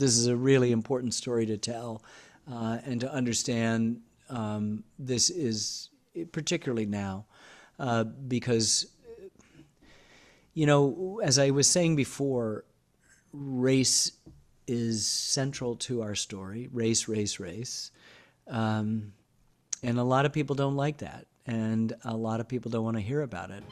this is a really important story to tell, and to understand this is particularly now, because as I was saying before, race is central to our story. Race, race, race. And a lot of people don't like that. And a lot of people don't want to hear about it.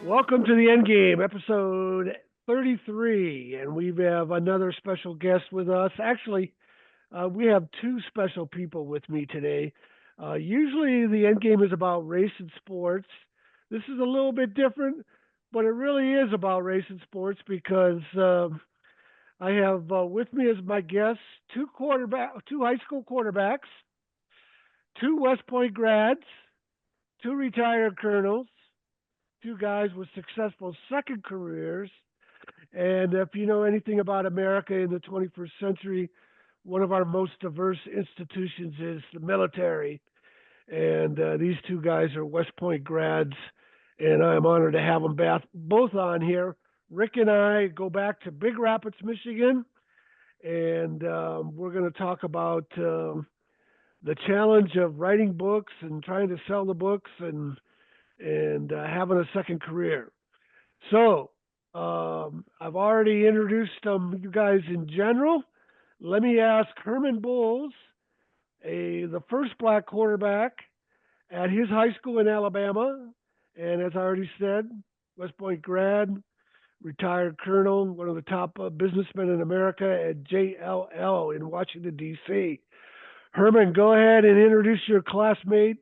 Welcome to the End Game, episode 33, and we have another special guest with us. Actually, we have two special people with me today. Usually, the End Game is about race and sports. This is a little bit different, but it really is about race and sports because I have with me as my guests two high school quarterbacks, two West Point grads, two retired colonels, two guys with successful second careers. And if you know anything about America in the 21st century, one of our most diverse institutions is the military. And these two guys are West Point grads, and I'm honored to have them both on here. Rick and I go back to Big Rapids, Michigan, and we're going to talk about the challenge of writing books and trying to sell the books and having a second career. So I've already introduced you guys in general. Let me ask Herman Bulls, the first black quarterback at his high school in Alabama, and as I already said, West Point grad, retired colonel, one of the top businessmen in America at JLL in Washington, D.C. Herman, go ahead and introduce your classmate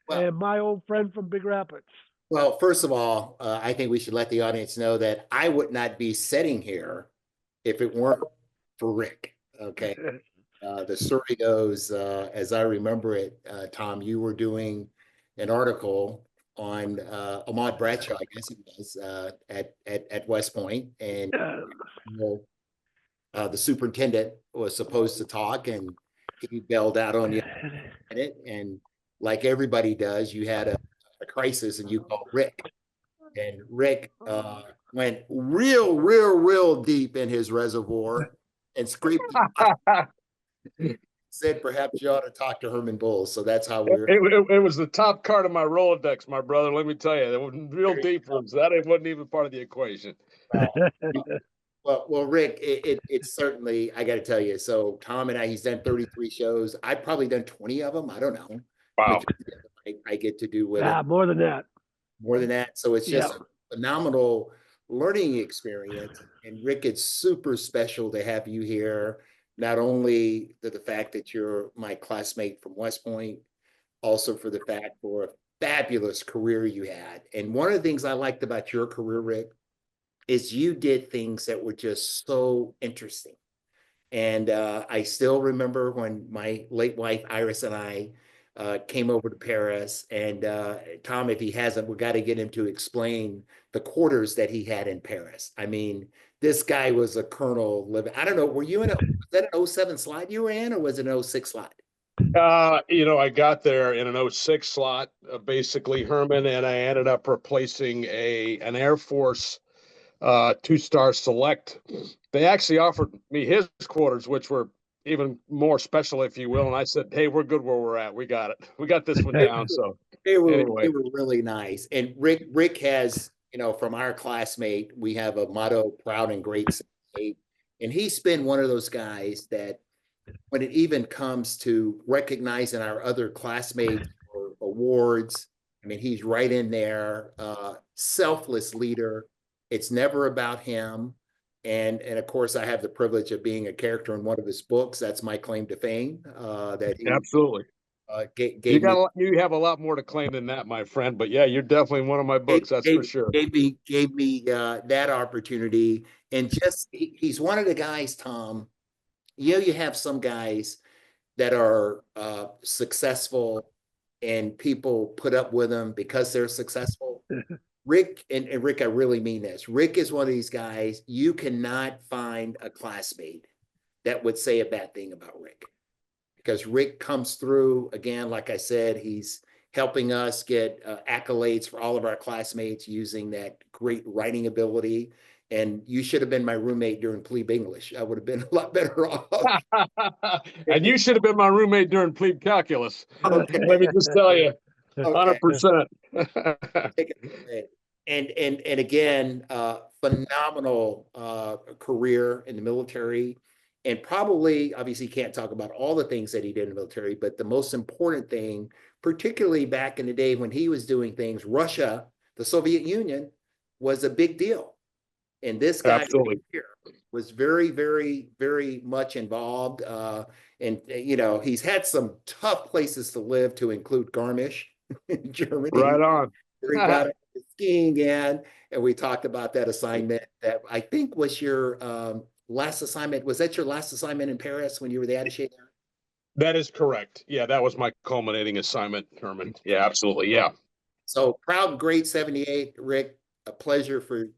and my old friend from Big Rapids. Well, first of all, I think we should let the audience know that I would not be sitting here if it weren't for Rick. Okay. The story goes, as I remember it, Tom, you were doing an article on Ahmad Bradshaw, I guess it was, at West Point, and the superintendent was supposed to talk, and he bailed out on you, and like everybody does, you had a crisis, and you called Rick, and Rick went real deep in his reservoir and scraped said perhaps you ought to talk to Herman Bulls. So that's how it was the top card of my Rolodex, my brother. Let me tell you, it was real deep ones. That wasn't even part of the equation. Well, Rick, it's certainly, I got to tell you. So Tom and I, he's done 33 shows. I've probably done 20 of them. I don't know. Wow. I get to do with it. More than that. More than that. So it's just a phenomenal learning experience. And Rick, it's super special to have you here. Not only the fact that you're my classmate from West Point, also for the fact for a fabulous career you had. And one of the things I liked about your career, Rick, is you did things that were just so interesting. And I still remember when my late wife, Iris, and I came over to Paris, and Tom, if he hasn't, we got to get him to explain the quarters that he had in Paris. I mean, this guy was a colonel living. I don't know. Were you in was that an 07 slot you were in, or was it an 06 slot? I got there in an 06 slot, basically, Herman, and I ended up replacing an Air Force 2-star select. They actually offered me his quarters, which were even more special, if you will. And I said, hey, we're good where we're at. We got it. We got this one down. So they were really nice. And Rick has, from our classmate, we have a motto, proud and great. And he's been one of those guys that when it even comes to recognizing our other classmates or awards, I mean, he's right in there, selfless leader. It's never about him. And of course, I have the privilege of being a character in one of his books. That's my claim to fame. That he, absolutely. You have a lot more to claim than that, my friend. But yeah, you're definitely one of my books. That's for sure. Gave me that opportunity, and just he's one of the guys, Tom. You have some guys that are successful and people put up with them because they're successful. Rick, and Rick, I really mean this. Rick is one of these guys, you cannot find a classmate that would say a bad thing about Rick. Because Rick comes through, again, like I said, he's helping us get accolades for all of our classmates using that great writing ability. And you should have been my roommate during plebe English. I would have been a lot better off. And you should have been my roommate during plebe calculus. Okay. Let me just tell you, Okay. 100%. Take it away. And again, phenomenal career in the military. And probably, obviously, can't talk about all the things that he did in the military, but the most important thing, particularly back in the day when he was doing things, Russia, the Soviet Union, was a big deal. And this guy here was very, very, very much involved. And, you know, he's had some tough places to live, to include Garmisch in Germany. Right on. He got skiing in, and we talked about that assignment that I think was your last assignment. Was that your last assignment in Paris when you were the attaché there? That is correct. Yeah, that was my culminating assignment, Herman. Yeah, absolutely. Yeah. So proud and great 78, Rick. A pleasure for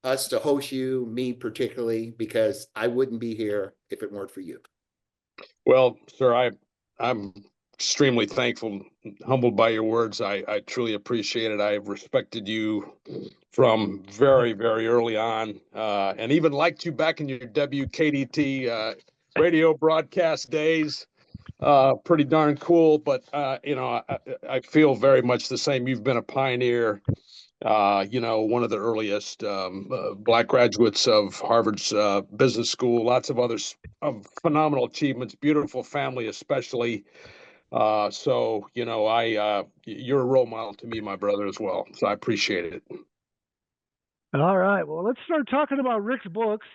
us to host you, me particularly, because I wouldn't be here if it weren't for you. Well, sir, I'm extremely thankful, humbled by your words. I truly appreciate it. I've respected you from very, very early on, and even liked you back in your WKDT radio broadcast days. Pretty darn cool, but you know, I feel very much the same. You've been a pioneer. You know, one of the earliest Black graduates of Harvard's business school, lots of others, phenomenal achievements, beautiful family, especially. So, you know, you're a role model to me, my brother, as well. So I appreciate it. All right. Well, let's start talking about Rick's books.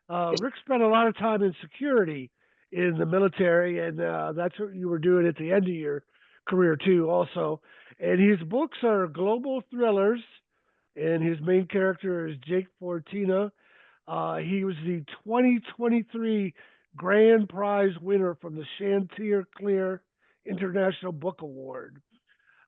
Rick spent a lot of time in security in the military, and that's what you were doing at the end of your career, too, also. And his books are global thrillers, and his main character is Jake Fortina. He was the 2023 Grand Prize winner from the Chanticleer International Book Award.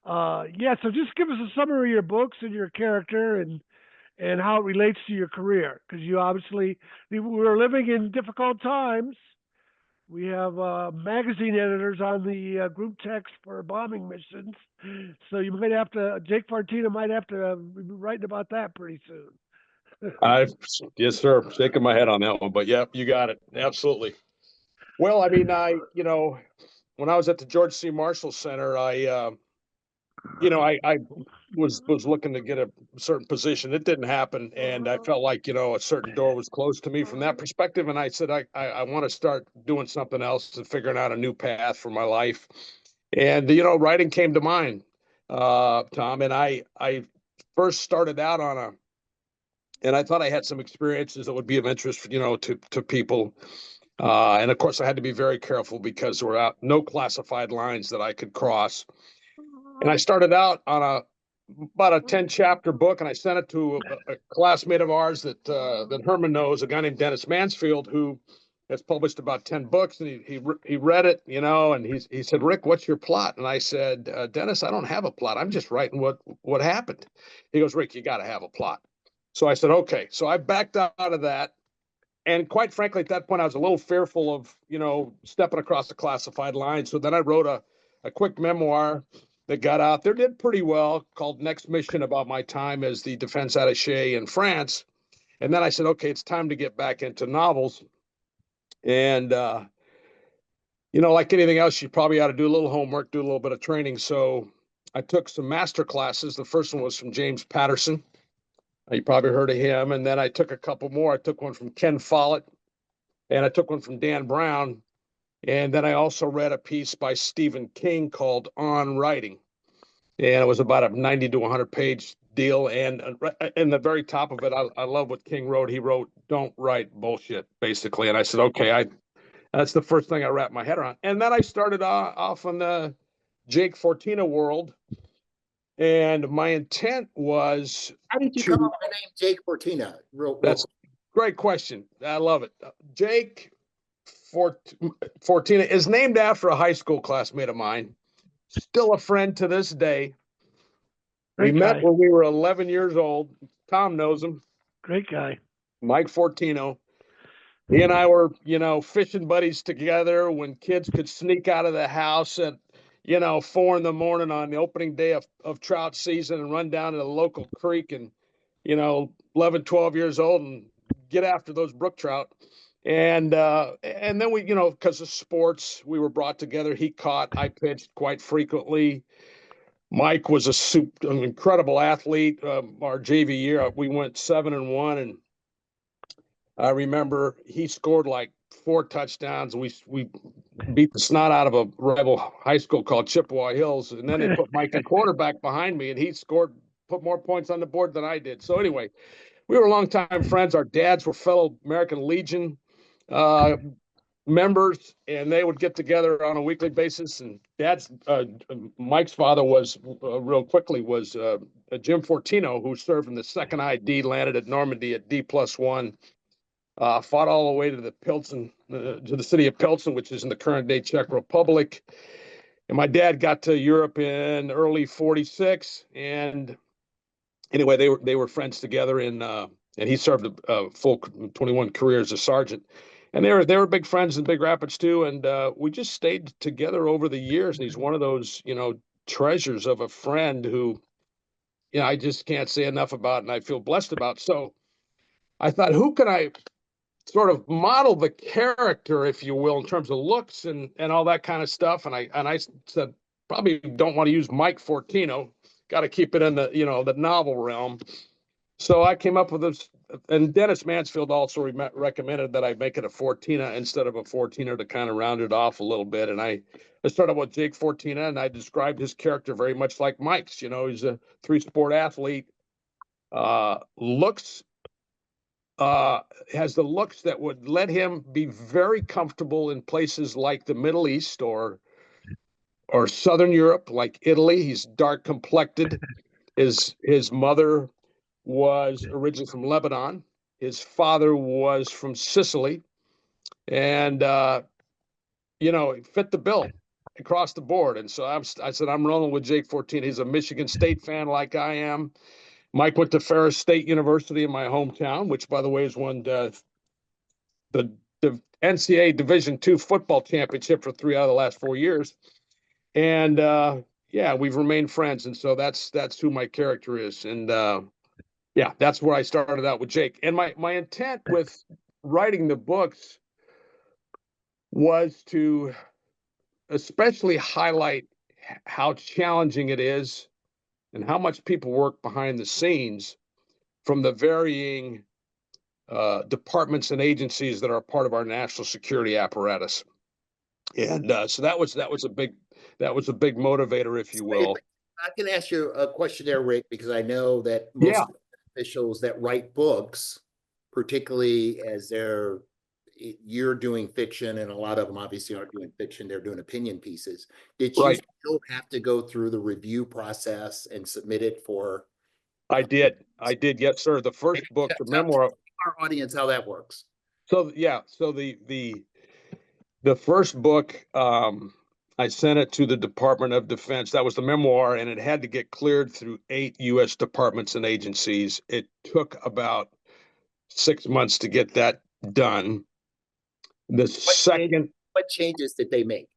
Yeah, so just give us a summary of your books and your character and how it relates to your career, because you obviously, we're living in difficult times. We have magazine editors on the group text for bombing missions, so you might have to, Jake Fortina might have to be writing about that pretty soon. Yes, sir. Shaking my head on that one, but yeah, you got it. Absolutely. Well, I mean, you know, when I was at the George C. Marshall Center, you know, I was looking to get a certain position. It didn't happen, and I felt like, you know, a certain door was closed to me from that perspective. And I said, I want to start doing something else and figuring out a new path for my life. And you know, writing came to mind, Tom. And I first started out and I thought I had some experiences that would be of interest, you know, to people. And of course, I had to be very careful because there were no classified lines that I could cross. And I started out on about a 10-chapter book, and I sent it to a classmate of ours that Herman knows, a guy named Dennis Mansfield, who has published about 10 books. And he read it, you know, and he said, "Rick, what's your plot?" And I said, "Dennis, I don't have a plot. I'm just writing what happened." He goes, "Rick, you got to have a plot." So I said, "Okay." So I backed out of that. And quite frankly, at that point, I was a little fearful of, you know, stepping across the classified line. So then I wrote a quick memoir that got out there, did pretty well, called Next Mission, about my time as the defense attaché in France. And then I said, okay, it's time to get back into novels. And, you know, like anything else, you probably ought to do a little homework, do a little bit of training. So I took some master classes. The first one was from James Patterson. You probably heard of him. And then I took a couple more. I took one from Ken Follett, and I took one from Dan Brown. And then I also read a piece by Stephen King called On Writing. And it was about a 90 to 100 page deal. And in the very top of it, I love what King wrote. He wrote, "Don't write bullshit," basically. And I said, okay, that's the first thing I wrapped my head around. And then I started off on the Jake Fortina world. And my intent was, how did you come up with the name Jake Fortina? That's a great question. I love it. Jake Fortina is named after a high school classmate of mine still a friend to this day. We Great met guy. when we were 11 years old. Tom knows him, Great guy. Mike Fortino. He and I were, fishing buddies together when kids could sneak out of the house at, 4 a.m. on the opening day of trout season and run down to the local creek and, 11, 12 years old and get after those brook trout. And then we, because of sports, we were brought together. He caught, I pitched quite frequently. Mike was an incredible athlete. Our JV year, we went 7-1, and I remember he scored like 4 touchdowns. We beat the snot out of a rival high school called Chippewa Hills, and then they put Mike in quarterback behind me, and he put more points on the board than I did. So anyway, we were longtime friends. Our dads were fellow American Legion members, and they would get together on a weekly basis. And Mike's father was Jim Fortino, who served in the 2nd ID, landed at Normandy at D+1. Fought all the way to the city of Pilsen, which is in the current day Czech Republic. And my dad got to Europe in early '46. And anyway, they were friends together, and he served a full 21 career as a sergeant. And they were big friends in Big Rapids too. And we just stayed together over the years. And he's one of those, treasures of a friend who, I just can't say enough about, and I feel blessed about. So I thought, who can I sort of model the character, if you will, in terms of looks and all that kind of stuff. And I said, probably don't want to use Mike Fortino. Got to keep it in the, the novel realm. So I came up with this, and Dennis Mansfield also recommended that I make it a Fortina instead of a Fortino to kind of round it off a little bit. And I started with Jake Fortina, and I described his character very much like Mike's. He's a 3-sport athlete, has the looks that would let him be very comfortable in places like the Middle East or Southern Europe, like Italy. He's dark complected. His mother was originally from Lebanon. His father was from Sicily, and he fit the bill across the board. And so I said, I'm rolling with Jake Fortina. He's a Michigan State fan like I am. Mike went to Ferris State University in my hometown, which, by the way, has won the NCAA Division II football championship for 3 out of the last 4 years. And we've remained friends. And so that's who my character is. And that's where I started out with Jake. And my intent with writing the books was to especially highlight how challenging it is and how much people work behind the scenes from the varying departments and agencies that are part of our national security apparatus. And so that was a big motivator, if you will. I can ask you a question there, Rick, because I know that most officials that write books, particularly as you're doing fiction, and a lot of them obviously aren't doing fiction, they're doing opinion pieces. Did you still have to go through the review process and submit it for? I did. Yes, sir. The first book, the memoir. Our audience, how that works. So the first book, I sent it to the Department of Defense. That was the memoir, and it had to get cleared through 8 U.S. departments and agencies. It took about 6 months to get that done. What changes did they make?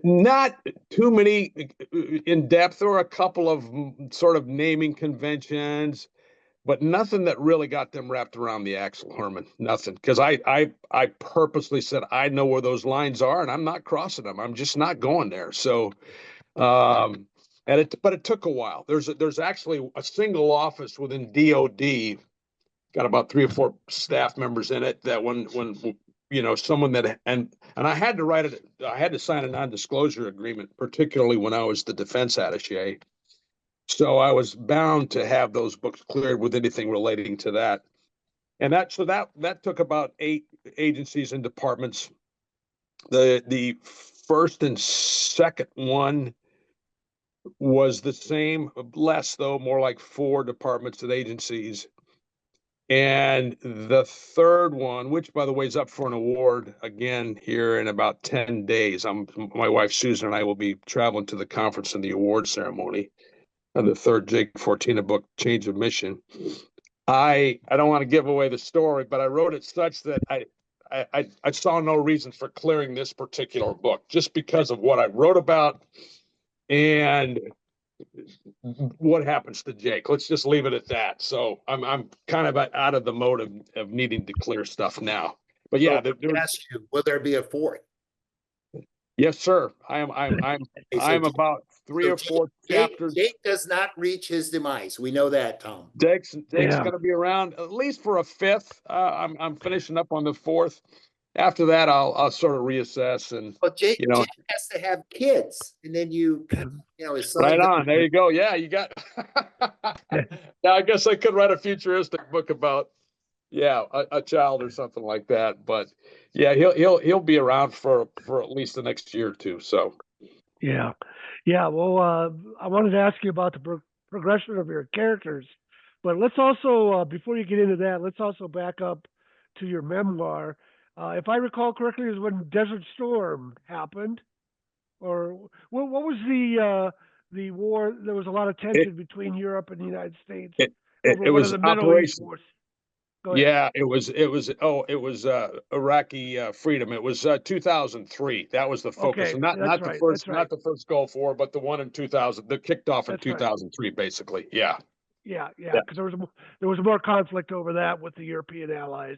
Not too many in depth. There were a couple of sort of naming conventions, but nothing that really got them wrapped around the axle, Herman. Nothing. Because I purposely said, I know where those lines are, and I'm not crossing them. I'm just not going there. So, but it took a while. There's actually a single office within DOD, got about 3 or 4 staff members in it, that when someone that, and I had to write it, I had to sign a non-disclosure agreement, particularly when I was the defense attaché. So I was bound to have those books cleared with anything relating to that. And that took about 8 agencies and departments. The first and second one was the same, less though, more like 4 departments and agencies. And the third one, which by the way is up for an award again here in about 10 days. My wife Susan and I will be traveling to the conference and the award ceremony of the third Jake Fortina book, Change of Mission. I don't want to give away the story, but I wrote it such that I saw no reason for clearing this particular book just because of what I wrote about and what happens to Jake. Let's just leave it at that. So I'm kind of out of the mode of needing to clear stuff now. But yeah, So let me ask you, will there be a fourth? yes, sir. I'm so about three or four chapters. Jake does not reach his demise. We know that, Tom. Jake's going to be around at least for a fifth. I'm finishing up on the fourth. After that, I'll sort of reassess and Well, Jake has to have kids, and then his son. Right on. There you go. Yeah, you got. Yeah, I guess I could write a futuristic book about, a child or something like that. But yeah, he'll be around for at least the next year or two. So. Yeah. Well, I wanted to ask you about the progression of your characters, but let's also, before you get into that, let's also back up to your memoir. If I recall correctly, is when Desert Storm happened, or what was the war? There was a lot of tension between Europe and the United States It was Operation. Yeah, it was Iraqi freedom. It was 2003. That was the focus, and not the first Gulf War, but the one in 2000 that kicked off in 2003, basically. Yeah. Yeah, because there was more conflict over that with the European allies.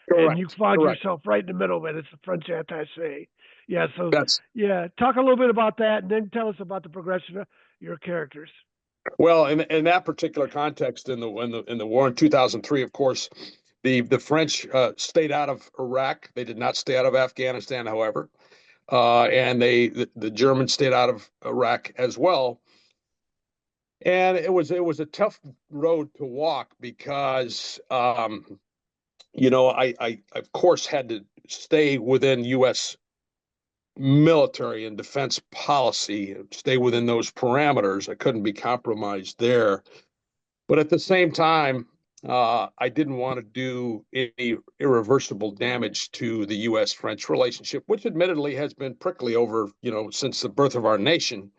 Correct. And you find yourself right in the middle of it. It's the French attaché. Yeah, so talk a little bit about that, and then tell us about the progression of your characters. Well, in that particular context, in the war in 2003, of course, the French stayed out of Iraq. They did not stay out of Afghanistan, however, and the Germans stayed out of Iraq as well. And it was a tough road to walk because I of course had to stay within U.S. military and defense policy, stay within those parameters. I couldn't be compromised there. But at the same time, I didn't want to do any irreversible damage to the U.S.-French relationship, which admittedly has been prickly over, since the birth of our nation.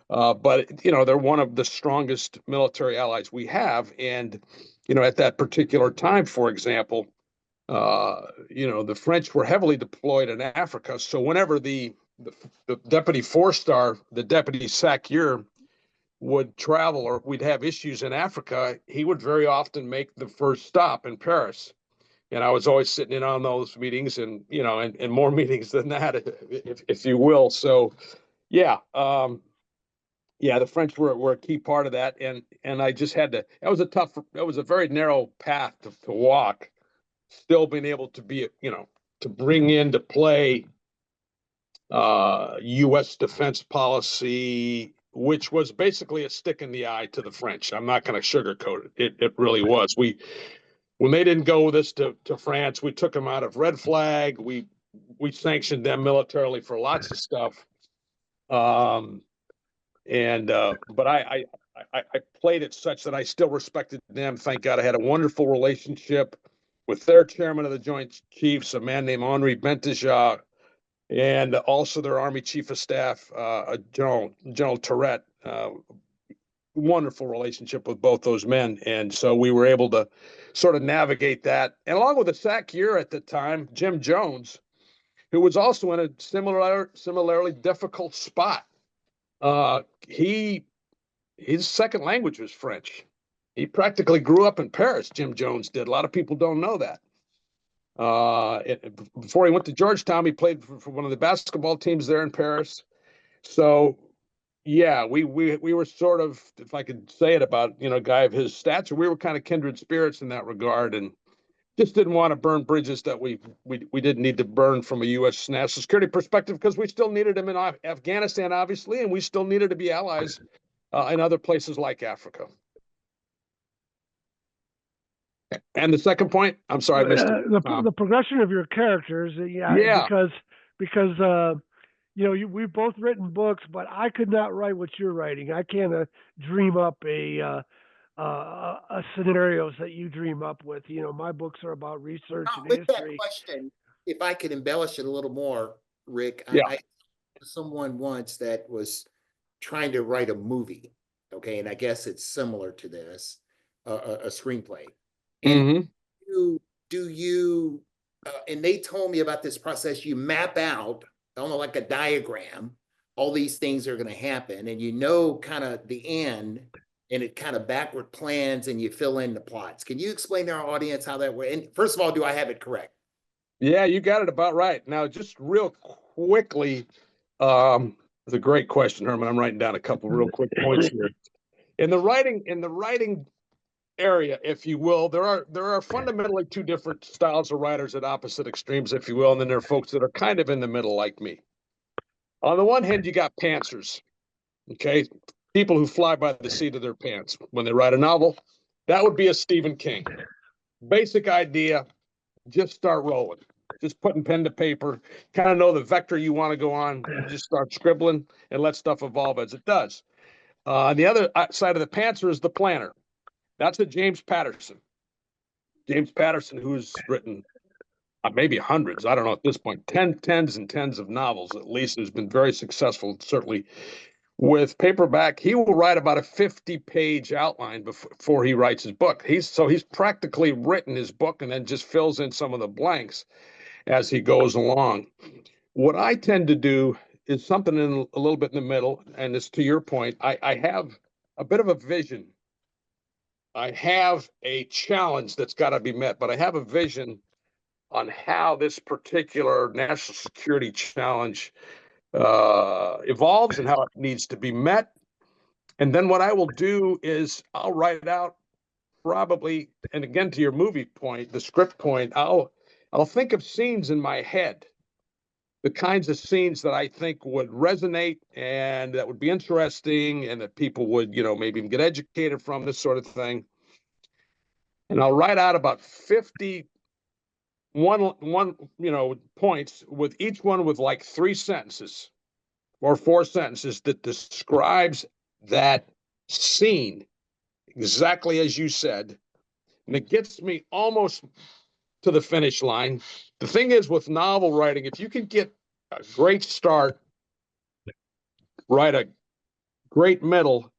But they're one of the strongest military allies we have. And, at that particular time, for example, the French were heavily deployed in Africa. So whenever the deputy four-star, the deputy Sakier, would travel or we'd have issues in Africa, he would very often make the first stop in Paris. And I was always sitting in on those meetings and more meetings than that, if you will. So, the French were a key part of that. And I just had to, that was a very narrow path to walk. Still being able to be, to bring into play U.S. defense policy, which was basically a stick in the eye to the French. I'm not going to sugarcoat it. It really was. When they didn't go with us to France, we took them out of Red Flag. We sanctioned them militarily for lots of stuff. But I played it such that I still respected them. Thank God I had a wonderful relationship with their chairman of the Joint Chiefs, a man named Henri Benteja, and also their Army Chief of Staff, General Tourette. Wonderful relationship with both those men. And so we were able to sort of navigate that. And along with the Sakier at the time, Jim Jones, who was also in a similarly difficult spot. His second language was French. He practically grew up in Paris, Jim Jones did. A lot of people don't know that. Before he went to Georgetown, he played for one of the basketball teams there in Paris. So, we were sort of, if I could say it about, a guy of his stature, we were kind of kindred spirits in that regard, and just didn't want to burn bridges that we didn't need to burn from a U.S. national security perspective, because we still needed him in Afghanistan, obviously, and we still needed to be allies in other places like Africa. And the second point, I'm sorry, I missed it. The progression of your characters, because we've both written books, but I could not write what you're writing. I can't dream up a scenarios that you dream up with. My books are about research and With that history. question, if I could embellish it a little more, Rick, Yeah. I someone once that was trying to write a movie, okay, and I guess it's similar to this, a screenplay. And Mhm. do you, and they told me about this process, you map out, I don't know, like a diagram, all these things are going to happen, and kind of the end, and it kind of backward plans, and you fill in the plots. Can you explain to our audience how that works? And first of all, do I have it correct? Yeah, you got it about right. Now, just real quickly, it's a great question, Herman. I'm writing down a couple real quick points here. In the writing area, if you will, there are fundamentally two different styles of writers at opposite extremes, if you will, and then there are folks that are kind of in the middle, like me. On the one hand, you got pantsers, okay, people who fly by the seat of their pants when they write a novel. That would be a Stephen King. Basic idea, just start rolling. Just putting pen to paper, kind of know the vector you want to go on. You just start scribbling and let stuff evolve as it does. On the other side of the pantser is the planner. That's a James Patterson. James Patterson, who's written maybe hundreds, I don't know at this point, tens and tens of novels at least, has been very successful, certainly with paperback. He will write about a 50-page outline before he writes his book. He's practically written his book and then just fills in some of the blanks as he goes along. What I tend to do is something in a little bit in the middle, and it's to your point. I have a bit of a vision. I have a challenge that's got to be met, but I have a vision on how this particular national security challenge evolves and how it needs to be met. And then what I will do is I'll write out probably, and again to your movie point, the script point, I'll think of scenes in my head, the kinds of scenes that I think would resonate and that would be interesting and that people would, maybe even get educated from, this sort of thing. And I'll write out about 50 points, with each one with like 3 sentences or 4 sentences that describes that scene exactly as you said. And it gets me almost to the finish line. The thing is with novel writing, if you can get a great start, write a great middle,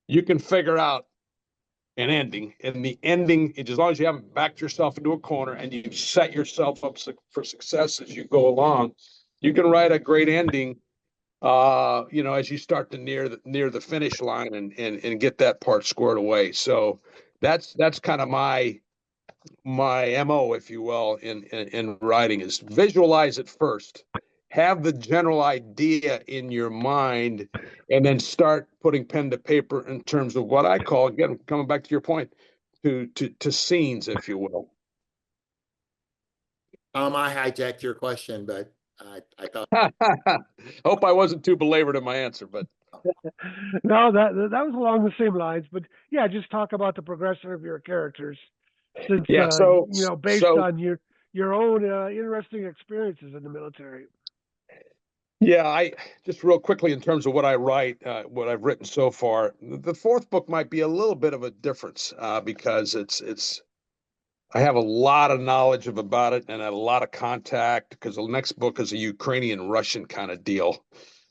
you can figure out an ending. And the ending, as long as you haven't backed yourself into a corner and you set yourself up for success as you go along, you can write a great ending, as you start to near the finish line and get that part squared away. So that's kind of my MO, if you will, in writing, is visualize it first, have the general idea in your mind, and then start putting pen to paper in terms of what I call, again, coming back to your point, to scenes, if you will. I hijacked your question, but I thought. Hope I wasn't too belabored in my answer, but No, that was along the same lines. But yeah, just talk about the progression of your characters, since yeah. based on your own interesting experiences in the military. Yeah, I just real quickly in terms of what I write, what I've written so far. The fourth book might be a little bit of a difference because it's I have a lot of knowledge about it and a lot of contact, because the next book is a Ukrainian-Russian kind of deal.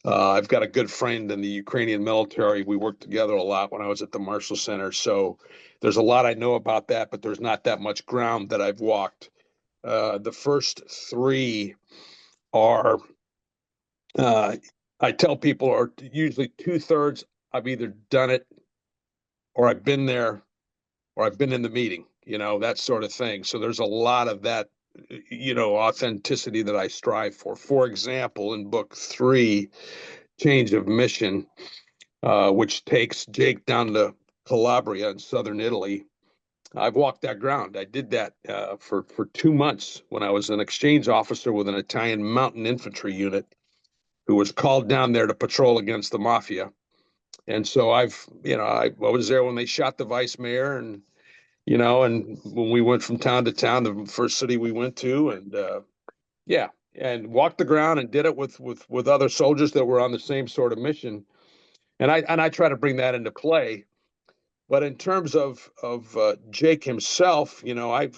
I've got a good friend in the Ukrainian military. We worked together a lot when I was at the Marshall Center. So there's a lot I know about that, but there's not that much ground that I've walked. The first 3 are, I tell people, are usually 2/3 I've either done it or I've been there or I've been in the meeting, that sort of thing. So there's a lot of that, authenticity that I strive for. For example, in book 3, Change of Mission, which takes Jake down to Calabria in southern Italy, I've walked that ground. I did that for 2 months when I was an exchange officer with an Italian mountain infantry unit who was called down there to patrol against the mafia. And so I was there when they shot the vice mayor, and and when we went from town to town, the first city we went to, and and walked the ground and did it with other soldiers that were on the same sort of mission. And I try to bring that into play. But in terms of Jake himself, you know, I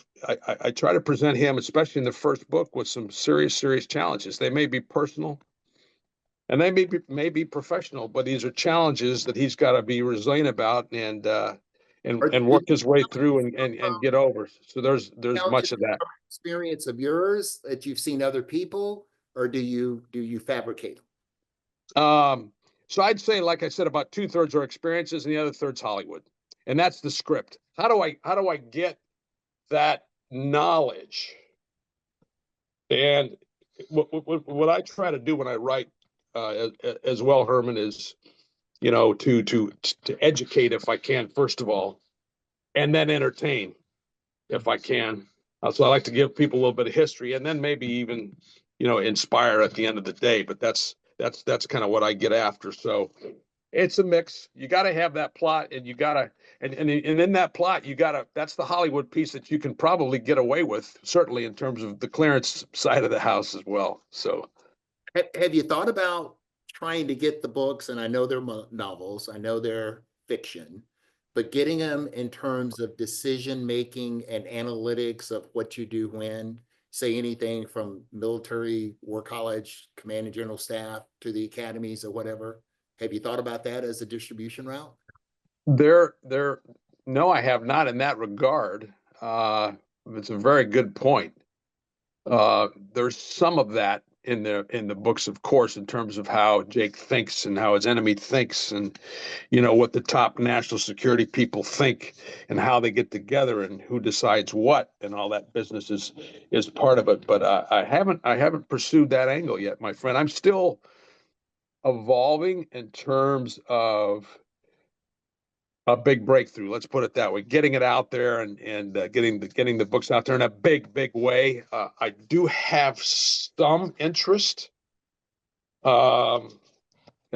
try to present him, especially in the first book, with some serious challenges. They may be personal and they may be professional, but these are challenges that he's got to be resilient about and work his way through and get over. So there's much of that. Experience of yours that you've seen other people, or do you fabricate them? So I'd say, like I said, about 2/3 are experiences and the other third's Hollywood. And that's the script. How do I get that knowledge? And what I try to do when I write as well, Herman, is, you know, to educate if I can, first of all, and then entertain if I can. So I like to give people a little bit of history and then maybe even, you know, inspire at the end of the day. But that's kind of what I get after. So it's a mix. You got to have that plot, and you got to, and in that plot, you got to, that's the Hollywood piece that you can probably get away with, certainly in terms of the clearance side of the house as well. So, Have you thought about trying to get the books, and I know they're novels, I know they're fiction, but getting them in terms of decision making and analytics of what you do when, say anything from military, war college, command and general staff to the academies or whatever? Have you thought about that as a distribution route? no, I have not in that regard. It's a very good point. There's some of that in the books, of course, in terms of how Jake thinks and how his enemy thinks, and, you know, what the top national security people think and how they get together and who decides what, and all that business is part of it. But I haven't pursued that angle yet, my friend. I'm still evolving in terms of a big breakthrough. Let's put it that way. Getting it out there and getting the books out there in a big way. I do have some interest in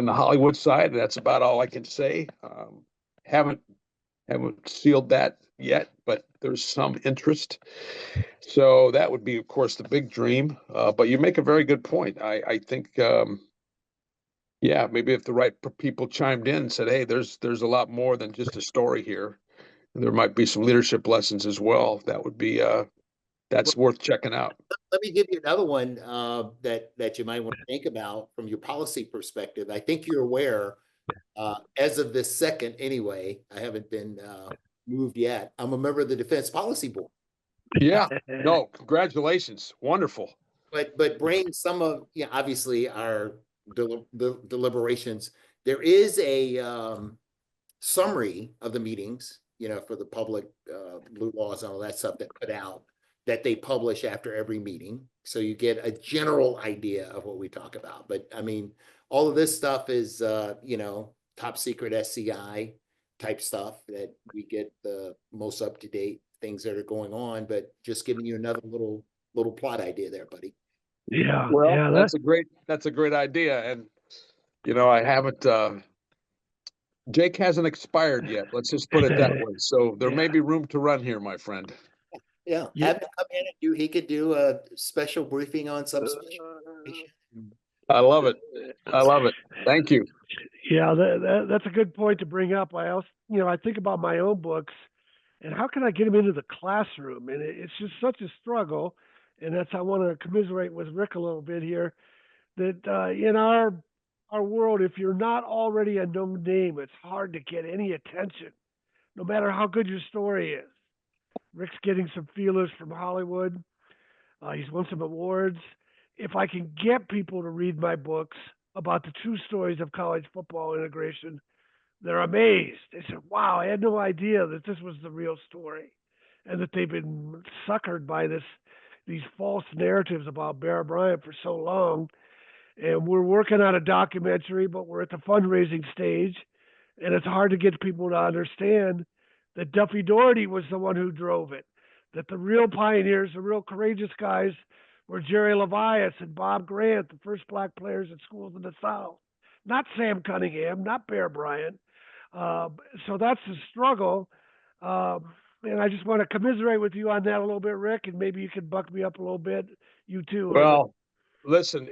the Hollywood side. That's about all I can say. Haven't sealed that yet, but there's some interest. So that would be, of course, the big dream. But you make a very good point. I think. Yeah, maybe if the right people chimed in and said, "Hey, there's a lot more than just a story here. There might be some leadership lessons as well." That would be that's worth checking out. Let me give you another one that you might want to think about from your policy perspective. I think you're aware, as of this second anyway, I haven't been moved yet. I'm a member of the Defense Policy Board. Yeah, no, congratulations, wonderful. But bring some of, yeah, obviously our deliberations. There is a summary of the meetings, you know, for the public, blue laws and all that stuff that put out, that they publish after every meeting. So you get a general idea of what we talk about. But I mean, all of this stuff is, you know, top secret SCI type stuff that we get the most up-to-date things that are going on, but just giving you another little plot idea there, buddy. Yeah, Well, yeah, that's a great idea. And, you know, I haven't, Jake hasn't expired yet. Let's just put it that way. So there may be room to run here, my friend. Yeah, Yeah. have him come in and he could do a special briefing on some special information. I love it. I love it. Thank you. Yeah, that's a good point to bring up. I also, you know, I think about my own books and how can I get them into the classroom? And it's just such a struggle. And that's, I want to commiserate with Rick a little bit here, that in our world, if you're not already a known name, it's hard to get any attention, no matter how good your story is. Rick's getting some feelers from Hollywood. He's won some awards. If I can get people to read my books about the true stories of college football integration, they're amazed. They said, "Wow, I had no idea that this was the real story," and that they've been suckered by these false narratives about Bear Bryant for so long. And we're working on a documentary, but we're at the fundraising stage, and it's hard to get people to understand that Duffy Doherty was the one who drove it, that the real pioneers, the real courageous guys, were Jerry Levias and Bob Grant, the first black players at schools in the South, not Sam Cunningham, not Bear Bryant. So that's the struggle. And I just want to commiserate with you on that a little bit, Rick, and maybe you can buck me up a little bit. You too. Well, listen,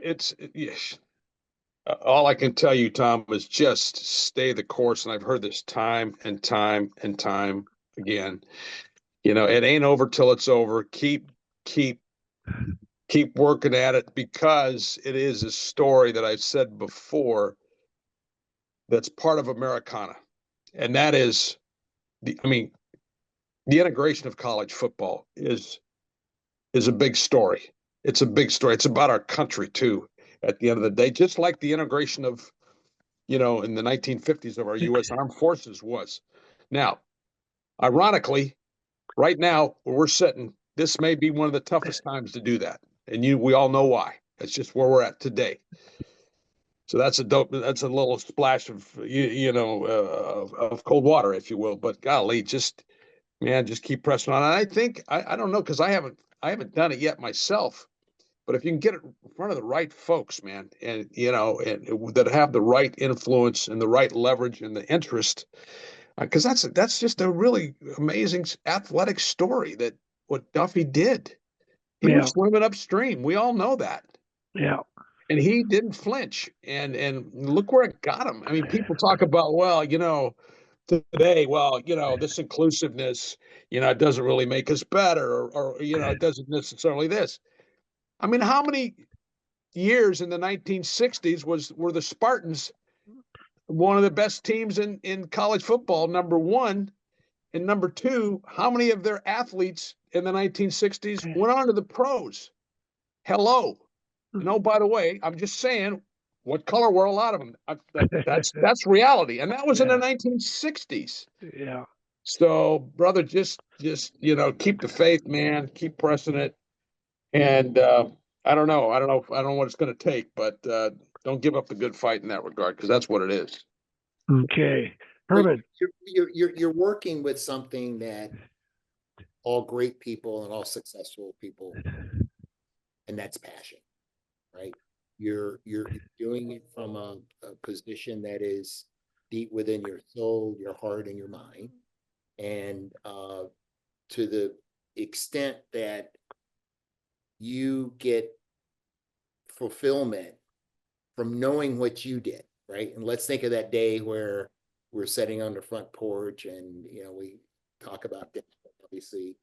yes. all I can tell you, Tom, is just stay the course. And I've heard this time and time and time again. You know, it ain't over till it's over. Keep working at it, because it is a story that I've said before that's part of Americana. And that is the integration of college football is a big story. It's a big story. It's about our country too, at the end of the day, just like the integration of, in the 1950s of our U.S. Armed Forces was. Now, ironically, right now where we're sitting, this may be one of the toughest times to do that. And we all know why. That's just where we're at today. So that's a little splash of, of cold water, if you will. But golly, just keep pressing on. And I think, I don't know, because I haven't done it yet myself. But if you can get it in front of the right folks, man, and that have the right influence and the right leverage and the interest, because that's just a really amazing athletic story, that what Duffy did. He was swimming upstream. We all know that. Yeah. And he didn't flinch. And look where it got him. I mean, people talk about, today, this inclusiveness, it doesn't really make us better, or it doesn't necessarily this. I mean, how many years in the 1960s were the Spartans one of the best teams in college football, number one? And number two, how many of their athletes in the 1960s went on to the pros? Hello. No, by the way, I'm just saying, what color were a lot of them? That's reality. And that was in the 1960s. Yeah. So, brother, just keep the faith, man. Keep pressing it. And I don't know what it's going to take, but don't give up the good fight in that regard, because that's what it is. Okay. Herman. You're working with something that all great people and all successful people, and that's passion, right? You're doing it from a position that is deep within your soul, your heart, and your mind. And to the extent that you get fulfillment from knowing what you did, right? And let's think of that day where we're sitting on the front porch and, we talk about this, obviously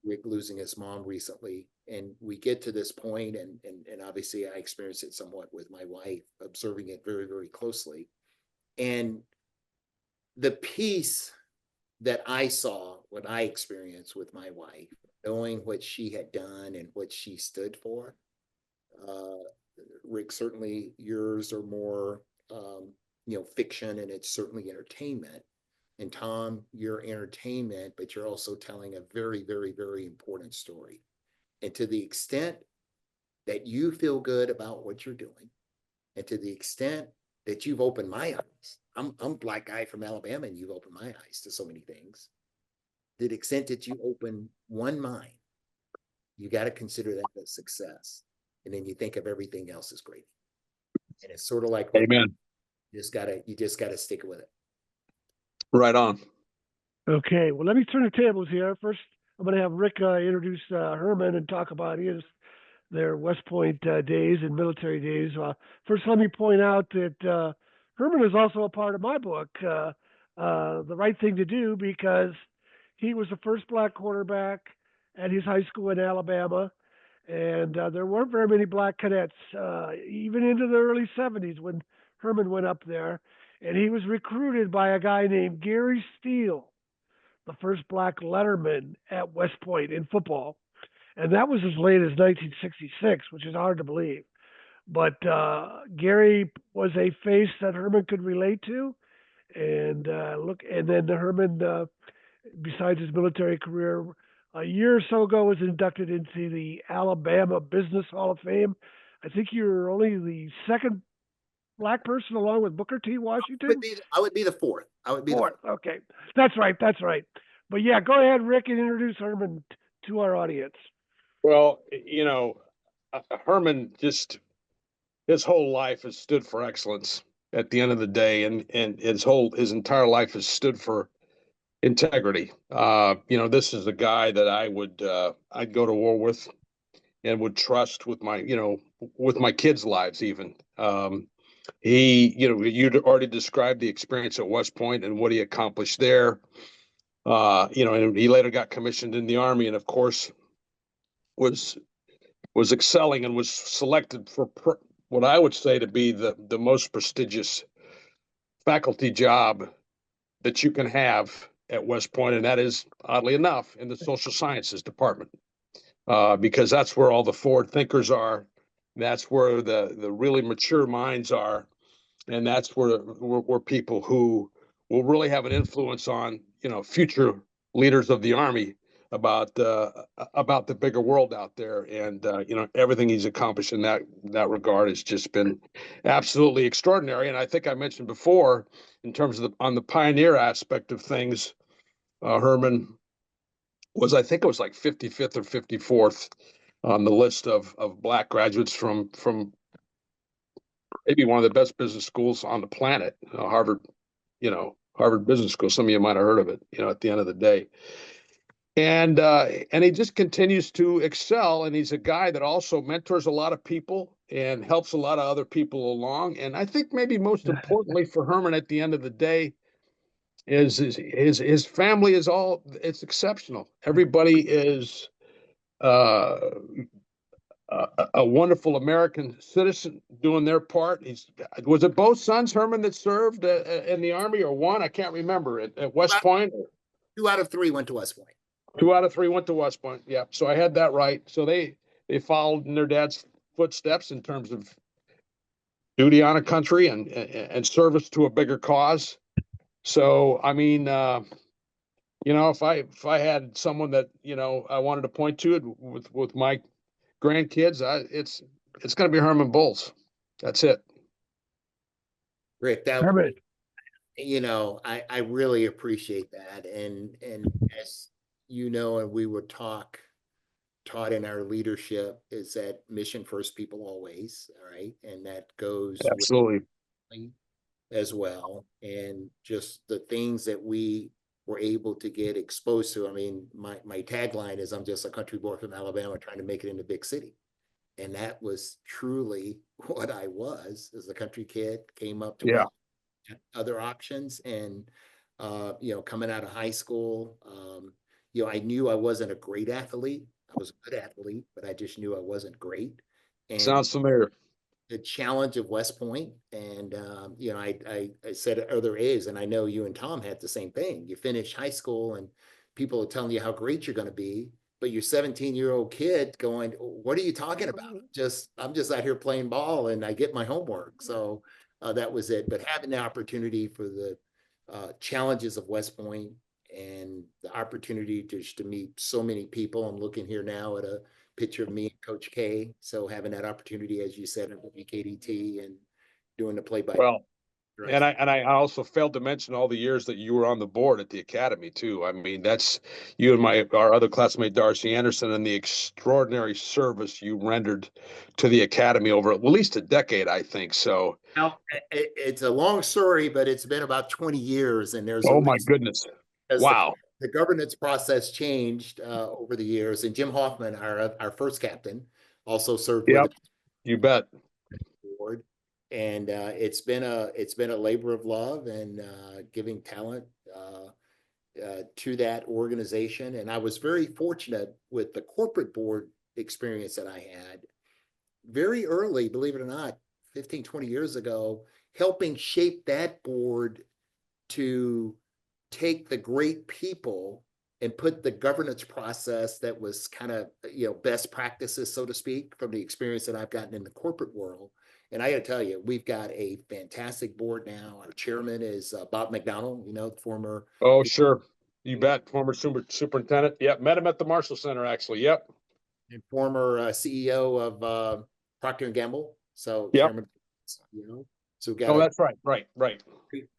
Rick losing his mom recently, and we get to this point, and obviously I experienced it somewhat with my wife, observing it very, very closely. And the peace that I saw when I experienced with my wife, knowing what she had done and what she stood for, Rick, certainly yours are more, fiction, and it's certainly entertainment. And Tom, you're entertainment, but you're also telling a very, very, very important story. And to the extent that you feel good about what you're doing, and to the extent that you've opened my eyes, I'm a black guy from Alabama, and you've opened my eyes to so many things. To the extent that you open one mind, you got to consider that a success. And then you think of everything else as great. And it's sort of like, amen. You just gotta stick with it. Right on. Okay. Well, let me turn the tables here. First, I'm going to have Rick introduce Herman and talk about their West Point days and military days. First, let me point out that Herman is also a part of my book, The Right Thing to Do, because he was the first black quarterback at his high school in Alabama. And there weren't very many black cadets, even into the early 70s when Herman went up there. And he was recruited by a guy named Gary Steele, the first black letterman at West Point in football. And that was as late as 1966, which is hard to believe. But Gary was a face that Herman could relate to. And and then Herman, besides his military career, a year or so ago was inducted into the Alabama Business Hall of Fame. I think you're only the second black person, along with Booker T. Washington. I would be the fourth. I would be fourth. Okay, that's right. But yeah, go ahead, Rick, and introduce Herman to our audience. Well, Herman, just his whole life has stood for excellence at the end of the day, and his entire life has stood for integrity. This is a guy that I'd go to war with and would trust with my kids' lives even. He, you'd already described the experience at West Point and what he accomplished there. And he later got commissioned in the Army, and of course was excelling and was selected for what I would say to be the most prestigious faculty job that you can have at West Point, and that is, oddly enough, in the social sciences department, because that's where all the forward thinkers are. That's where the really mature minds are, and that's where people who will really have an influence on future leaders of the Army about the bigger world out there. And everything he's accomplished in that regard has just been absolutely extraordinary. And I think I mentioned before, in terms of on the pioneer aspect of things, Herman was, I think it was like 55th or 54th on the list of Black graduates from maybe one of the best business schools on the planet, Harvard Business School. Some of you might have heard of it, at the end of the day. And he just continues to excel. And he's a guy that also mentors a lot of people and helps a lot of other people along. And I think maybe most importantly for Herman at the end of the day is his family it's exceptional. Everybody is a wonderful American citizen doing their part. Was it both sons, Herman, that served in the Army, or one? I can't remember. At West Point? 2 out of 3 went to West Point. 2 out of 3 went to West Point. Yeah. So I had that right. So they followed in their dad's footsteps in terms of duty on a country and service to a bigger cause. So, I mean, if I had someone that, I wanted to point to it with my grandkids, it's going to be Herman Bulls. That's it. Rick, Herman. I really appreciate that. And as and we were taught in our leadership, is that mission first, people always, all right? And that goes absolutely as well. And just the things that we were able to get exposed to. I mean, my tagline is, I'm just a country boy from Alabama trying to make it in a big city. And that was truly what I was, as a country kid, came up to other options. And, coming out of high school, I knew I wasn't a great athlete. I was a good athlete, but I just knew I wasn't great. And sounds familiar. The challenge of West Point, and I said at other A's, and I know you and Tom had the same thing. You finish high school and people are telling you how great you're going to be, but you're 17-year-old kid going, what are you talking about? I'm just out here playing ball and I get my homework. So that was it. But having the opportunity for the challenges of West Point and the opportunity to meet so many people. I'm looking here now at a picture of me and Coach K. So having that opportunity, as you said, at WKDT and doing the play-by-play. Well, and I also failed to mention all the years that you were on the board at the academy too. I mean, that's you and our other classmate Darcy Anderson, and the extraordinary service you rendered to the academy over at least a decade, I think. So now, it's a long story, but it's been about 20 years, and there's my goodness, wow. The governance process changed over the years, and Jim Hoffman, our first captain, also served with the you bet board. And it's been a labor of love and giving talent to that organization. And I was very fortunate with the corporate board experience that I had very early, believe it or not, 15, 20 years ago, helping shape that board to take the great people and put the governance process that was kind of, best practices, so to speak, from the experience that I've gotten in the corporate world. And I got to tell you, we've got a fantastic board now. Our chairman is Bob McDonald, the former. Oh, sure. You bet. Former superintendent. Yep. Met him at the Marshall Center, actually. Yep. And former CEO of Procter & Gamble. So, chairman, so we got that's right. Right.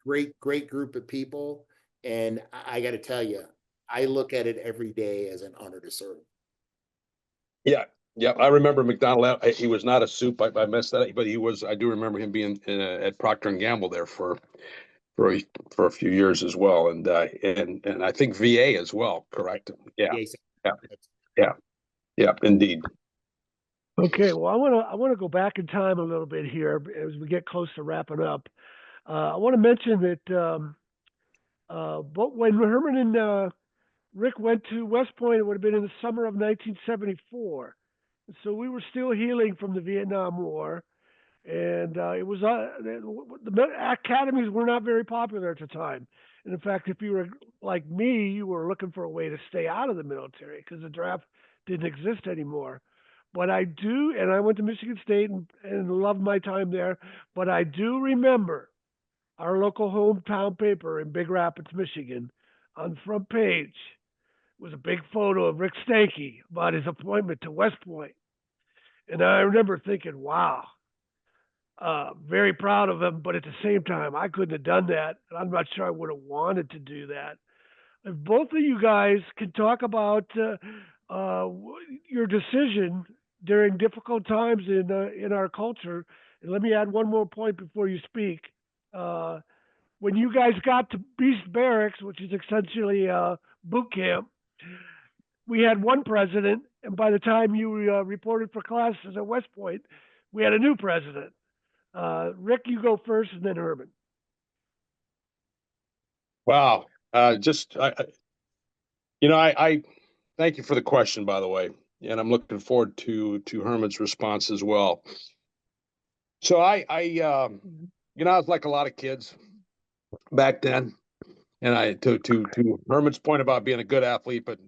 Great group of people. And I got to tell you, I look at it every day as an honor to serve. Yeah. I remember McDonald. He was not a soup. I messed that up, but he was. I do remember him being at Procter & Gamble there for a few years as well, and I think VA as well. Correct? Yeah, indeed. Okay, well, I want to go back in time a little bit here as we get close to wrapping up. I want to mention that but when Herman and Rick went to West Point, it would have been in the summer of 1974. So we were still healing from the Vietnam War, and it was the academies were not very popular at the time. And in fact, if you were like me, you were looking for a way to stay out of the military because the draft didn't exist anymore. But I do, and I went to Michigan State and loved my time there. But I do remember our local hometown paper in Big Rapids, Michigan, on the front page was a big photo of Rick Stanky about his appointment to West Point. And I remember thinking, wow, very proud of him, but at the same time, I couldn't have done that. And I'm not sure I would have wanted to do that. If both of you guys can talk about your decision during difficult times in our culture, and let me add one more point before you speak. Uh, when you guys got to Beast Barracks, which is essentially boot camp, we had one president, and by the time you reported for classes at West Point, we had a new president. Rick, you go first, and then Herman. Wow. I thank you for the question, by the way, and I'm looking forward to Herman's response as well. So I was like a lot of kids back then, and to Herman's point about being a good athlete, but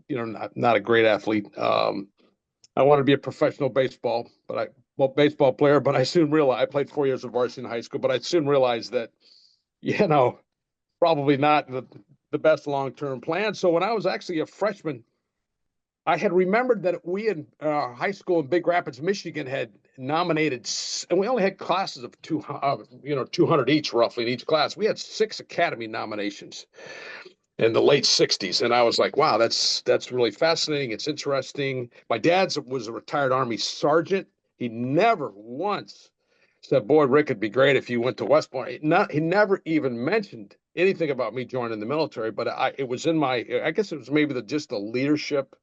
not a great athlete. I wanted to be a professional baseball player, but I soon realized I played 4 years of varsity in high school, but I soon realized that probably not the best long-term plan. So when I was actually a freshman, I had remembered that we in high school in Big Rapids, Michigan, had nominated, and we only had classes of 200 each, roughly in each class. We had 6 academy nominations in the late 60s, and I was like, wow, that's really fascinating. It's interesting. My dad was a retired Army sergeant. He never once said, boy, Rick, it'd be great if you went to West Point. He never even mentioned anything about me joining the military, but it was in I guess it was maybe just the leadership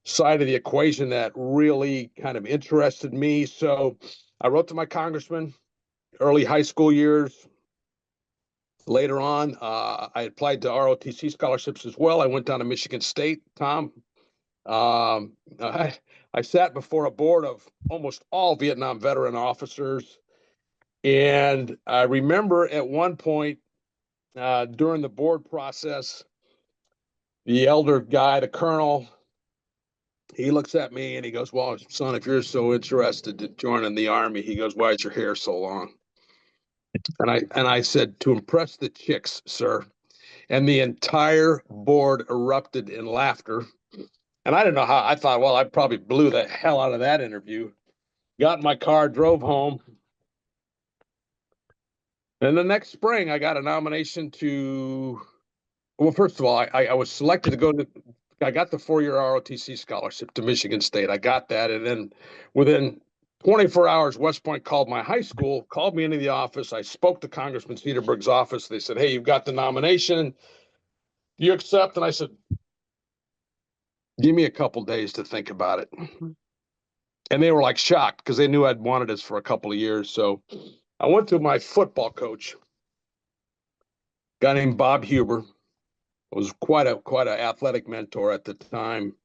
side of the equation that really kind of interested me. So I wrote to my congressman early high school years. Later on, I applied to ROTC scholarships as well. I went down to Michigan State, Tom. I sat before a board of almost all Vietnam veteran officers. And I remember at one point during the board process, the elder guy, the colonel, he looks at me and he goes, well, son, if you're so interested in joining the Army, he goes, why is your hair so long? And I said, to impress the chicks, sir. And the entire board erupted in laughter. And I didn't know how. I thought, well, I probably blew the hell out of that interview. Got in my car, drove home. And the next spring, I got a nomination well, first of all, I was selected to go to, I got the 4-year ROTC scholarship to Michigan State. I got that. And then within 24 hours, West Point called my high school, called me into the office. I spoke to Congressman Cedarburg's office. They said, hey, you've got the nomination. Do you accept? And I said, give me a couple days to think about it. And they were like shocked because they knew I'd wanted this for a couple of years. So I went to my football coach, a guy named Bob Huber. Was quite an athletic mentor at the time.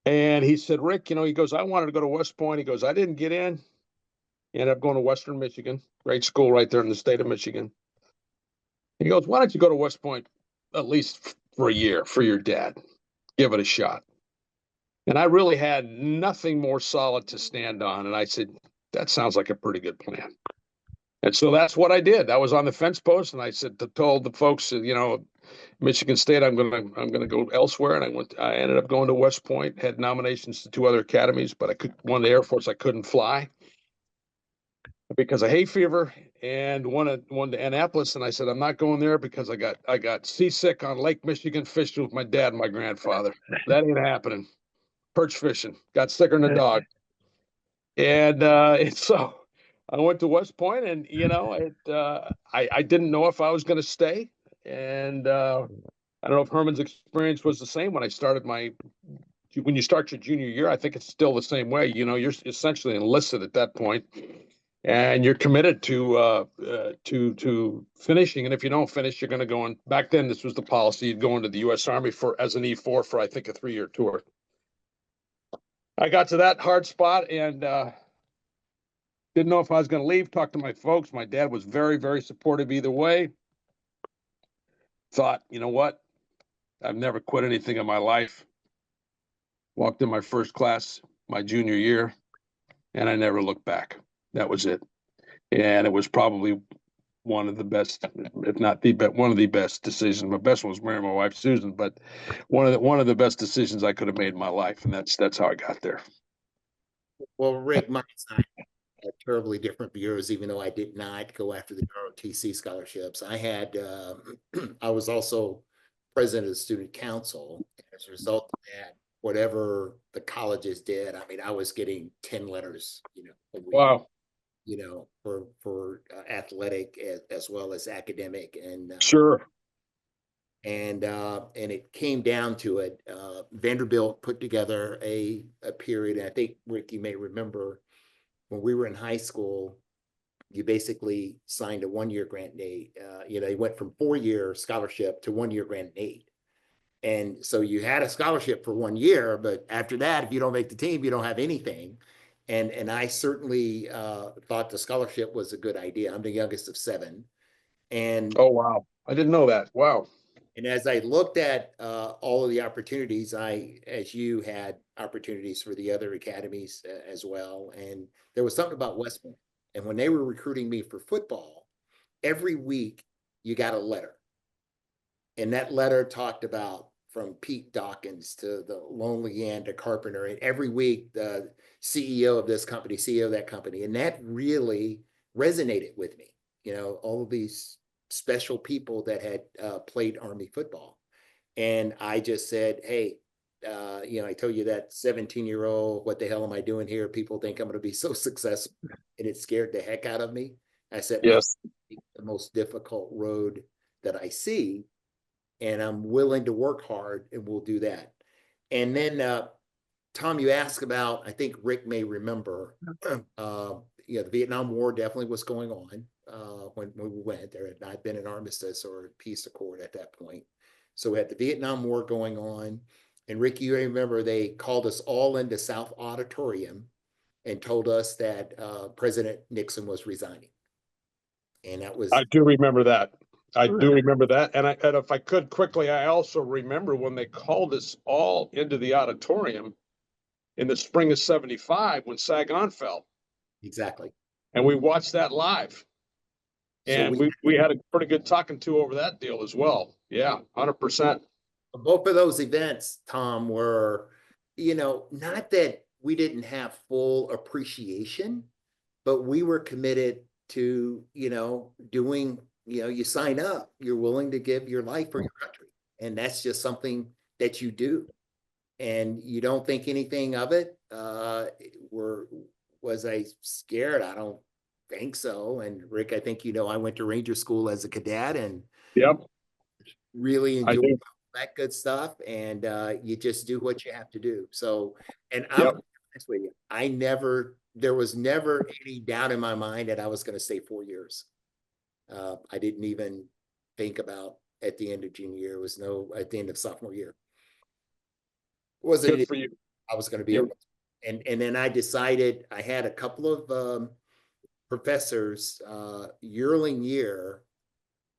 And he said, Rick, he goes, I wanted to go to West Point. He goes, I didn't get in. He ended up going to Western Michigan, great school right there in the state of Michigan. He goes, why don't you go to West Point at least for a year for your dad? Give it a shot. And I really had nothing more solid to stand on. And I said, that sounds like a pretty good plan. And so that's what I did. I was on the fence post, and I told the folks, Michigan State, I'm gonna go elsewhere. And I ended up going to West Point. Had nominations to 2 other academies, but one of the Air Force I couldn't fly because of hay fever, and one to Annapolis. And I said, I'm not going there because I got seasick on Lake Michigan fishing with my dad and my grandfather. That ain't happening. Perch fishing. Got sicker than a dog. And so I went to West Point, and I didn't know if I was going to stay, and I don't know if Herman's experience was the same when I started my when you start your junior year, I think it's still the same way. You know, you're essentially enlisted at that point, and you're committed to finishing. And if you don't finish, you're going to go on. Back then, this was the policy: you'd go into the U.S. Army for as an E4 for I think a 3-year tour. I got to that hard spot and didn't know if I was going to leave. Talked to my folks. My dad was very, very supportive either way. Thought, you know what? I've never quit anything in my life. Walked in my first class my junior year, and I never looked back. That was it. And it was probably one of the best, if not the best, one of the best decisions. My best one was marrying my wife Susan, but one of the best decisions I could have made in my life, and that's how I got there. Well, Rick, mine's not terribly different bureaus, even though I did not go after the ROTC scholarships. I had, I was also president of the student council. As a result of that, whatever the colleges did, I mean, I was getting 10 letters, you know, a week, Wow. you know, for athletic as well as academic, and Sure. and it came down to it. Vanderbilt put together a period, and I think, Rick, you may remember when we were in high school, you basically signed a 1-year grant and aid. You know, you went from 4-year scholarship to 1-year grant and aid. And so you had a scholarship for 1 year, but after that, if you don't make the team, you don't have anything. And I certainly thought the scholarship was a good idea. I'm the youngest of 7. And Oh, wow. I didn't know that. Wow. and as I looked at all of the opportunities, as you had opportunities for the other academies as well. And there was something about West Point. And when they were recruiting me for football, every week you got a letter. And that letter talked about from Pete Dawkins to the Lonely Ann to Carpenter. And every week, the CEO of this company, CEO of that company. And that really resonated with me. You know, all of these special people that had played Army football. And I just said, hey, you know, I told you that 17-year-old, what the hell am I doing here? People think I'm going to be so successful. And it scared the heck out of me. I said, Yes. the most difficult road that I see, and I'm willing to work hard, and we'll do that. And then, Tom, you asked about, I think Rick may remember, you know, the Vietnam War definitely was going on when we went. There had not been an armistice or a peace accord at that point. So we had the Vietnam War going on. And Rick, you remember they called us all into South Auditorium and told us that President Nixon was resigning. And that was, I do remember that. I do remember that. And if I could quickly, I also remember when they called us all into the auditorium in the spring of '75 when Saigon fell. exactly. And we watched that live. And So we had a pretty good talking to over that deal as well. Yeah, 100%. both of those events, Tom, were, you know, not that we didn't have full appreciation, but we were committed to, you know, doing, you know, you sign up, you're willing to give your life for your country. And that's just something that you do. And you don't think anything of it. Was I scared? I don't think so. And Rick, I think, you know, I went to Ranger School as a cadet and Yep. really I enjoyed do. that good stuff. And you just do what you have to do. So, and I'm Yep. honest with you, there was never any doubt in my mind that I was going to stay 4 years. I didn't even think about at the end of junior year. It was at the end of sophomore year. It wasn't Good for you. I was going to be Yep. and then I decided, I had a couple of professors yearling year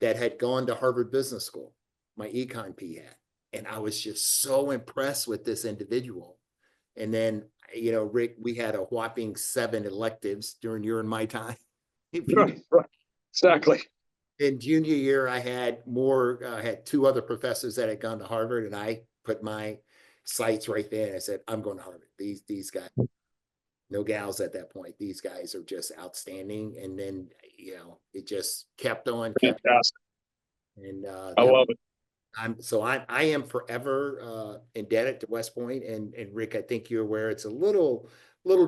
that had gone to Harvard Business School, my econ P had, and I was just so impressed with this individual. And then, you know, Rick, we had a whopping 7 electives during your and my time. Right. Exactly. In junior year, I had I had 2 other professors that had gone to Harvard, and I put my sights right there. And I said, I'm going to Harvard. These guys, no gals at that point. These guys are just outstanding. And then, you know, it just kept on. Fantastic. And I love it. I am forever indebted to West Point. And Rick, I think you're aware it's a little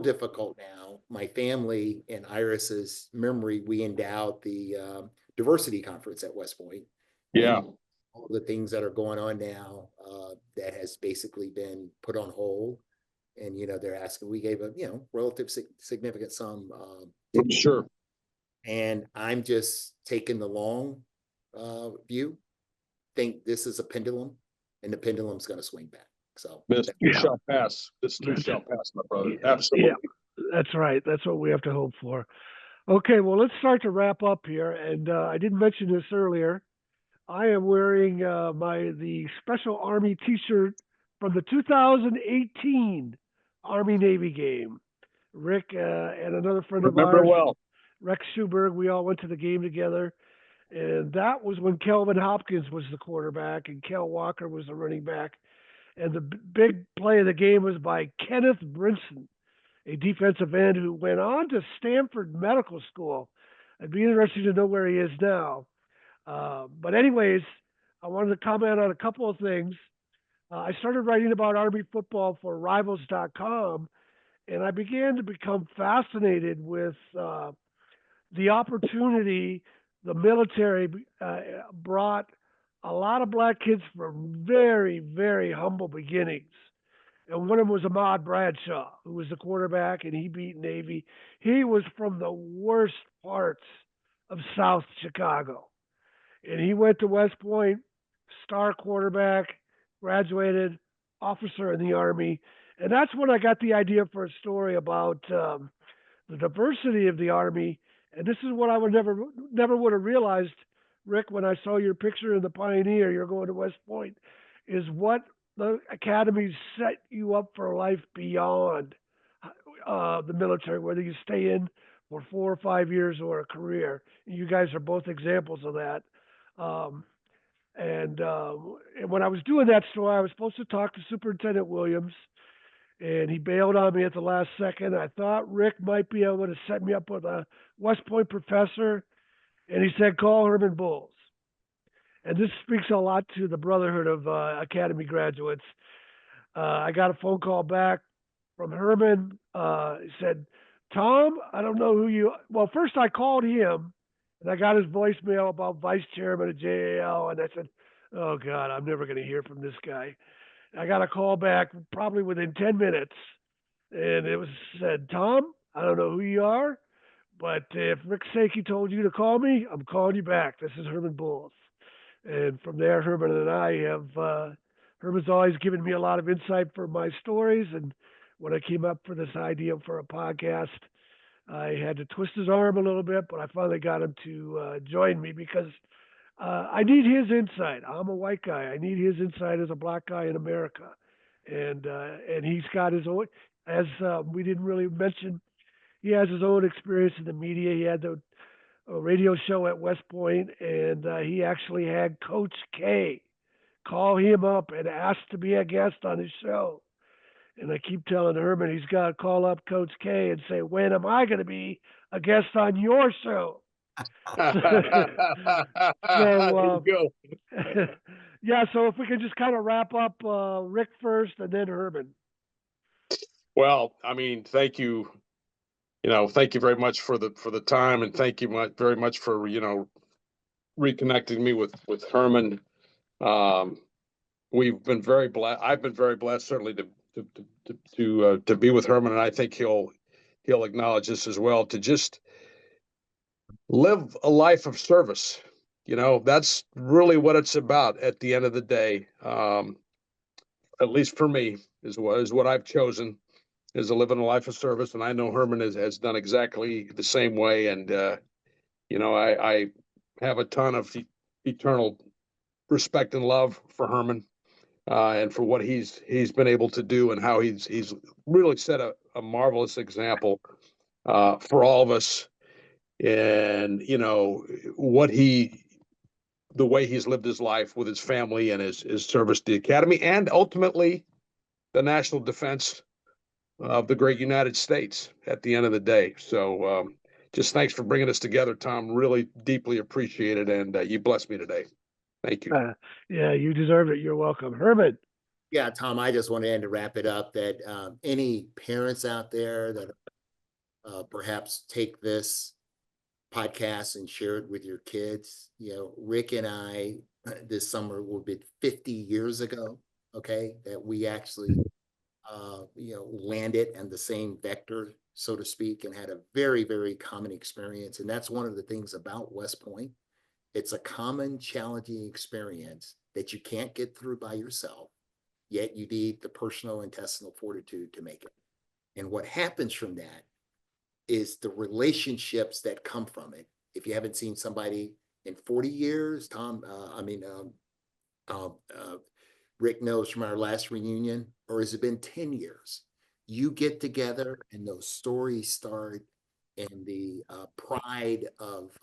difficult now. My family and Iris's memory, we endowed the diversity conference at West Point. Yeah. All the things that are going on now, that has basically been put on hold. And, they're asking, we gave a, relative significant sum. Sure. And I'm just taking the long view. Think this is a pendulum, and the pendulum's going to swing back. So This too Yeah. shall pass. This too That's- shall pass, my brother. Yeah, Absolutely. that's right. That's what we have to hope for. Okay, well, let's start to wrap up here. And I didn't mention this earlier. I am wearing the Special Army T-shirt from the 2018 Army Navy game. Rick and another friend Remember of ours, well. Rex Schuberg, we all went to the game together. And that was when Kelvin Hopkins was the quarterback and Kel Walker was the running back. And the big play of the game was by Kenneth Brinson, a defensive end who went on to Stanford Medical School. I'd be interested to know where he is now. But anyways, I wanted to comment on a couple of things. I started writing about Army football for Rivals.com, and I began to become fascinated with the opportunity the military brought a lot of black kids from very, very humble beginnings. And one of them was Ahmad Bradshaw, who was the quarterback, and he beat Navy. He was from the worst parts of South Chicago. And he went to West Point, star quarterback, graduated, officer in the Army. And that's when I got the idea for a story about the diversity of the Army. And this is what I would never would have realized, Rick, when I saw your picture in the Pioneer, you're going to West Point, is what the academies set you up for life beyond the military, whether you stay in for 4 or 5 years or a career. You guys are both examples of that. And when I was doing that story, I was supposed to talk to Superintendent Williams, and he bailed on me at the last second. I thought Rick might be able to set me up with a West Point professor, and he said, call Herman Bulls. And this speaks a lot to the brotherhood of Academy graduates. I got a phone call back from Herman. He said, Tom, I don't know who you. Well, first I called him, and I got his voicemail about vice chairman of JAL, and I said, oh God, I'm never going to hear from this guy. I got a call back probably within 10 minutes, and it was said, Tom, I don't know who you are, but if Rick Sankey told you to call me, I'm calling you back. This is Herman Bulls. And from there, Herman and I have, Herman's always given me a lot of insight for my stories. And when I came up for this idea for a podcast, I had to twist his arm a little bit, but I finally got him to join me because I need his insight. I'm a white guy. I need his insight as a black guy in America. And he's got his own, as we didn't really mention, he has his own experience in the media. He had the radio show at West Point, and he actually had Coach K call him up and ask to be a guest on his show. And I keep telling Herman he's got to call up Coach K and say, when am I going to be a guest on your show? There you go. Yeah, so if we can just kind of wrap up Rick first and then Herman. Well, I mean, thank you. Thank you very much for the time, and thank you very much for reconnecting me with Herman. We've been very blessed. I've been very blessed, certainly to be with Herman, and I think he'll acknowledge this as well. To just live a life of service, that's really what it's about. At the end of the day, at least for me, is what I've chosen. Is to live in a life of service, and I know Herman has done exactly the same way. And I have a ton of eternal respect and love for Herman, and for what he's been able to do, and how he's really set a marvelous example for all of us. And the way he's lived his life with his family and his service to the Academy, and ultimately the national defense of the great United States at the end of the day. So just thanks for bringing us together, Tom. Really deeply appreciate it. And you blessed me today. Thank you. Yeah, you deserve it. You're welcome. Herman. Yeah, Tom, I just wanted to wrap it up that any parents out there that perhaps take this podcast and share it with your kids. Rick and I this summer will be 50 years ago okay, that we actually, landed in the same vector, so to speak, and had a very, very common experience. And that's one of the things about West Point. It's a common, challenging experience that you can't get through by yourself, yet you need the personal intestinal fortitude to make it. And what happens from that is the relationships that come from it. If you haven't seen somebody in 40 years, Rick knows from our last reunion, or has it been 10 years? You get together and those stories start, and the pride of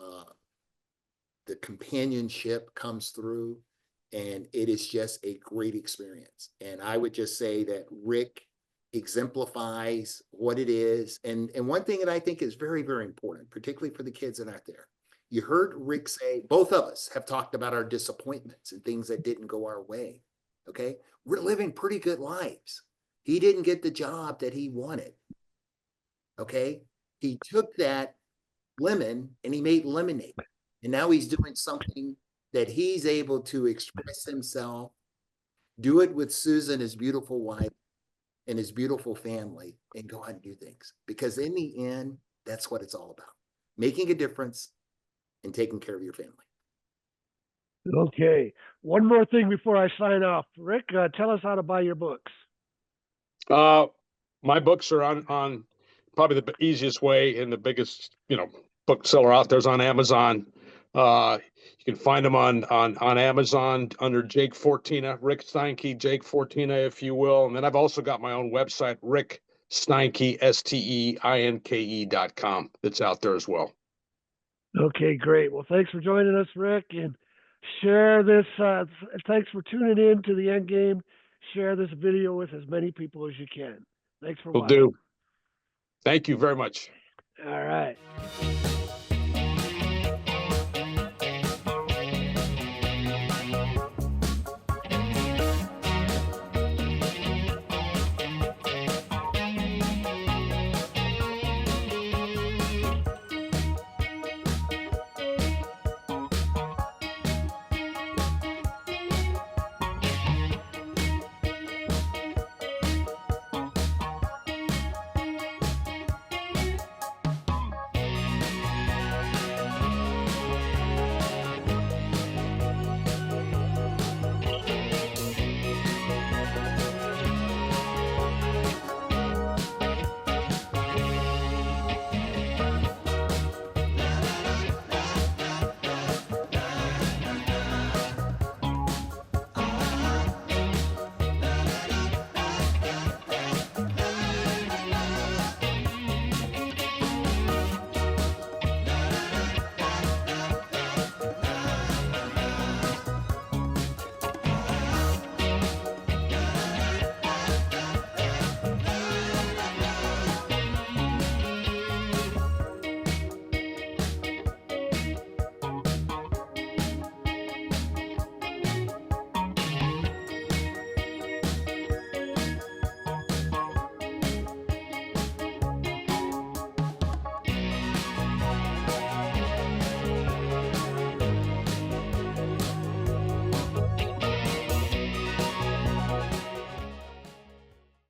the companionship comes through, and it is just a great experience. And I would just say that Rick exemplifies what it is. And one thing that I think is very, very important, particularly for the kids that are out there, you heard Rick say, both of us have talked about our disappointments and things that didn't go our way. Okay. We're living pretty good lives. He didn't get the job that he wanted. Okay. He took that lemon and he made lemonade. And now he's doing something that he's able to express himself, do it with Susan, his beautiful wife, and his beautiful family, and go out and do things. Because in the end, that's what it's all about. Making a difference and taking care of your family. Okay. One more thing before I sign off. Rick, tell us how to buy your books. My books are on probably the easiest way and the biggest, bookseller out there is on Amazon. You can find them on Amazon under Jake Fortina, Rick Steinke, Jake Fortina, if you will. And then I've also got my own website, Rick Steinke, STEINKE.com. That's out there as well. Okay, great. Well, thanks for joining us, Rick, and share this. Thanks for tuning in to the End Game. Share this video with as many people as you can. Thanks for Will watching. do. Thank you very much. All right.